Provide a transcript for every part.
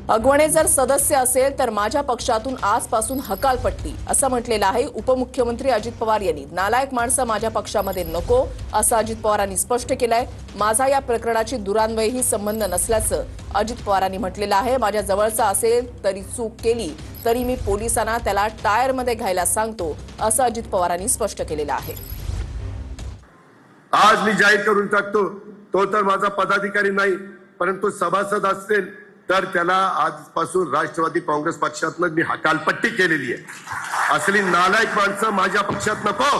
अगवणे जर सदस्य असेल तर माझ्या पक्षातून आजपासून हकालपट्टी असं म्हटलेलं आहे उपमुख्यमंत्री अजित पवार यांनी। नालायक माणसं माझ्या पक्षामध्ये नको असं अजित पवारांनी स्पष्ट केलंय। माझा या प्रकरणाची दुरान्वयही संबंध नसल्याचं अजित पवारांनी म्हटलेलं आहे। माझ्या जवळचा असेल तरी चूक केली तरी मी पोलिसांना त्याला टायरमध्ये घ्यायला सांगतो असं अजित पवारांनी स्पष्ट केलेलं आहे। आज मी जाहीर करून टाकतो, तो तर माझा पदाधिकारी नाही, परंतु सभासद असेल तर त्याला आजपासून राष्ट्रवादी काँग्रेस पक्षातनं मी हकालपट्टी केलेली आहे। असली नालायक माणसं माझ्या पक्षात नको।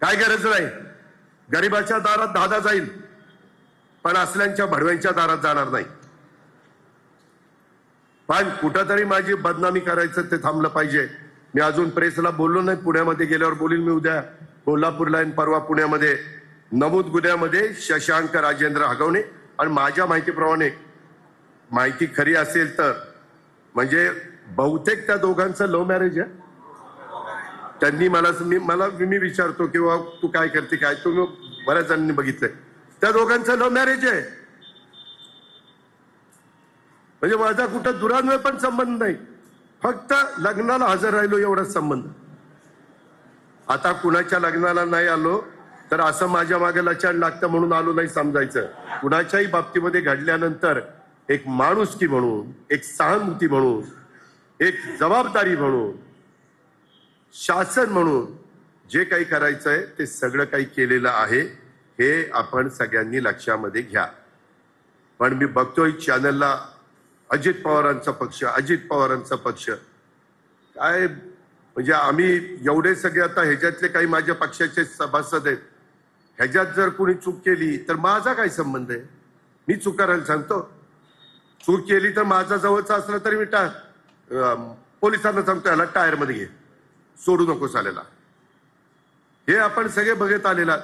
काय गरज नाही, गरिबाच्या दारात दादा जाईल पण असल्यांच्या भडव्यांच्या दारात जाणार नाही। पण कुठंतरी माझी बदनामी करायचं ते थांबलं पाहिजे। मी अजून प्रेसला बोललो नाही, पुण्यामध्ये गेल्यावर बोलील मी उद्या। कोल्हापूरला आणि परवा पुण्यामध्ये नमूद गुन्ह्यामध्ये शशांक राजेंद्र हगवणे आणि माझ्या माहितीप्रमाणे माहिती खरी असेल तर म्हणजे बहुतेक त्या दोघांचं लव्ह मॅरेज आहे। त्यांनी मी विचारतो किंवा तू काय करते काय, तुम्ही बऱ्याच जणांनी बघितलंय त्या दोघांचं लव्ह मॅरेज आहे। म्हणजे माझा कुठं दुरान्वय पण संबंध नाही, फक्त लग्नाला हजर राहिलो एवढाच संबंध। आता कुणाच्या लग्नाला नाही आलो तर असं माझ्या मागे लचाण लागतं म्हणून आलो नाही समजायचं। कुणाच्याही बाबतीमध्ये घडल्यानंतर एक माणुसकी म्हणून, एक सहानुभूती म्हणून, एक जबाबदारी म्हणून, शासन म्हणून जे काही करायचंय ते सगळं काही केलेलं आहे, हे आपण सगळ्यांनी लक्षामध्ये घ्या। पण मी बघतोय चॅनलला अजित पवारांचा पक्ष काय, म्हणजे आम्ही एवढे सगळे आता ह्याच्यातले काही माझ्या पक्षाचे सभासद आहेत, ह्याच्यात जर कोणी चूक केली तर माझा काय संबंध आहे? मी चूक करायला सांगतो? चूक केली तर माझा जवळचा असला तरी मी पोलिसांना सांगतो याला टायर मध्ये घे, सोडू नको चालेला। हे आपण सगळे बघत आलेला।